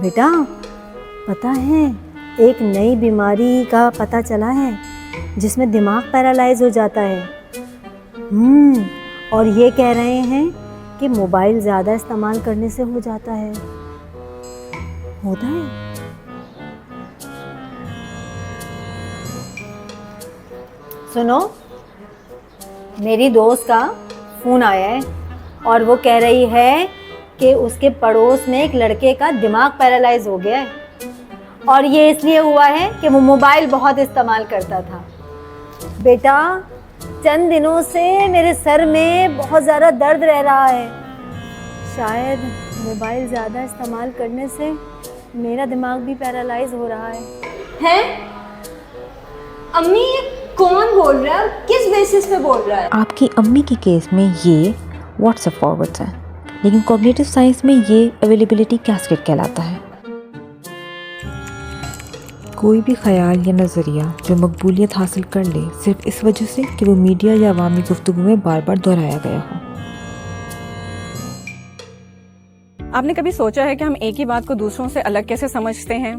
बेटा पता है एक नई बीमारी का पता चला है जिसमें दिमाग पैरालाइज हो जाता है। और ये कह रहे हैं कि मोबाइल ज़्यादा इस्तेमाल करने से हो जाता है। होता है। सुनो, मेरी दोस्त का फ़ोन आया है और वो कह रही है कि उसके पड़ोस में एक लड़के का दिमाग पैरालाइज हो गया है और ये इसलिए हुआ है कि वो मोबाइल बहुत इस्तेमाल करता था। बेटा चंद दिनों से मेरे सर में बहुत ज़्यादा दर्द रह रहा है। शायद मोबाइल ज़्यादा इस्तेमाल करने से मेरा दिमाग भी पैरालाइज हो रहा है। हैं? अम्मी ये कौन बोल रहा है? किस बेसिस पे बोल रहा है? आपकी अम्मी के केस में ये व्हाट्सएप फॉरवर्ड्स है, लेकिन कॉग्निटिव साइंस में ये अवेलेबिलिटी कैस्केड कहलाता है। कोई भी ख्याल या नज़रिया जो मकबूलियत हासिल कर ले सिर्फ इस वजह से कि वो मीडिया या अवामी गुफ्तगू में बार बार दोहराया गया हो। आपने कभी सोचा है कि हम एक ही बात को दूसरों से अलग कैसे समझते हैं?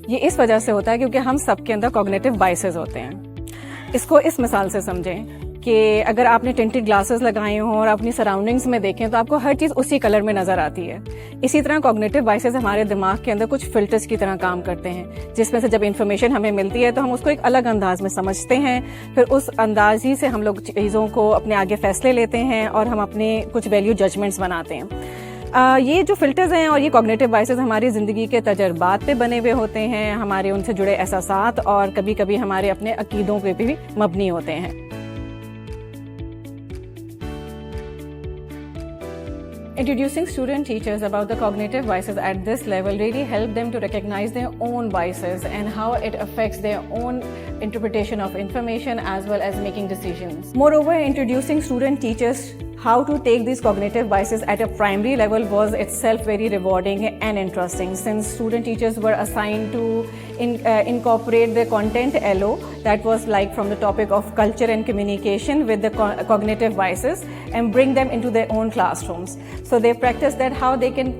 ये इस वजह से होता है क्योंकि हम सबके अंदर कॉग्निटिव बायसेस होते हैं। इसको इस मिसाल से समझें कि अगर आपने टिंटेड ग्लासेस लगाए हों और अपनी सराउंडिंग्स में देखें तो आपको हर चीज़ उसी कलर में नज़र आती है। इसी तरह कॉग्निटिव बायसेस हमारे दिमाग के अंदर कुछ फिल्टर्स की तरह काम करते हैं, जिसमें से जब इन्फॉर्मेशन हमें मिलती है तो हम उसको एक अलग अंदाज में समझते हैं। फिर उस अंदाज ही से हम लोग चीज़ों को अपने आगे फैसले लेते हैं और हम अपने कुछ वैल्यू जजमेंट्स बनाते हैं। ये जो फिल्टर्स हैं और ये कॉग्निटिव बायसेस हमारी ज़िंदगी के तजर्बात पे बने हुए होते हैं, हमारे उनसे जुड़े एहसासात और कभी कभी हमारे अपने अकीदों पे भी मबनी होते हैं। Introducing student teachers about the cognitive biases at this level really help them to recognize their own biases and how it affects their own interpretation of information as well as making decisions. Moreover, introducing student teachers how to take these cognitive biases at a primary level was itself very rewarding and interesting, since student teachers were assigned to incorporate the content LO that was like from the topic of culture and communication with the cognitive biases and bring them into their own classrooms. So they practice that how they can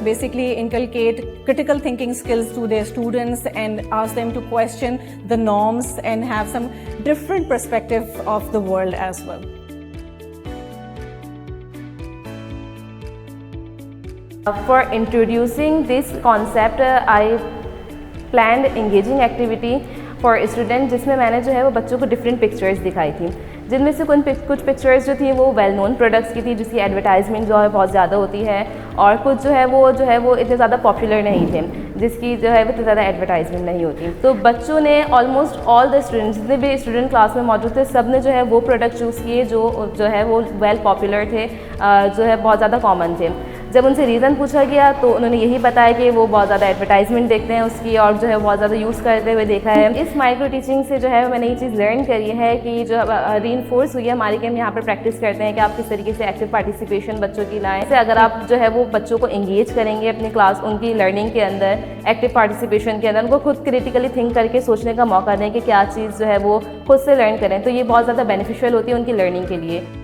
basically inculcate critical thinking skills to their students and ask them to question the norms and have some different perspective of the world as well. For introducing this concept, I planned engaging activity for students, जिसमें मैंने जो है वो बच्चों को different pictures दिखाई थी, जिनमें से कुछ पिक्चर्स जो थी वो वेल नोन प्रोडक्ट्स की थी जिसकी एडवर्टाइजमेंट जो है बहुत ज़्यादा होती है, और कुछ जो है वो इतने ज़्यादा पॉपुलर नहीं थे जिसकी जो है वो इतनी ज़्यादा एडवर्टाइजमेंट नहीं होती। तो बच्चों ने ऑलमोस्ट ऑल द स्टूडेंट्स, जितने भी स्टूडेंट क्लास में मौजूद थे, सब ने जो है वो प्रोडक्ट चूज़ किए जो है वो वेल पॉपुलर थे, जो है बहुत ज़्यादा कॉमन थे। जब उनसे रीज़न पूछा गया तो उन्होंने यही बताया कि वो बहुत ज़्यादा एडवर्टाइजमेंट देखते हैं उसकी और जो है बहुत ज़्यादा यूज़ करते हुए देखा है। इस माइक्रो टीचिंग से जो है मैंने ये चीज़ लर्न करी है कि जो रीइंफोर्स हुई है हमारी, कि हम यहाँ पर प्रैक्टिस करते हैं कि आप किस तरीके से एक्टिव पार्टिसिपेशन बच्चों की लाएँ। से अगर आप जो है वो बच्चों को इंगेज करेंगे अपनी क्लास, उनकी लर्निंग के अंदर, एक्टिव पार्टिसिपेशन के अंदर, उनको खुद क्रिटिकली थिंक करके सोचने का मौका दें कि क्या चीज़ जो है वो खुद से लर्न करें, तो ये बहुत ज़्यादा बेनिफिशियल होती है उनकी लर्निंग के लिए।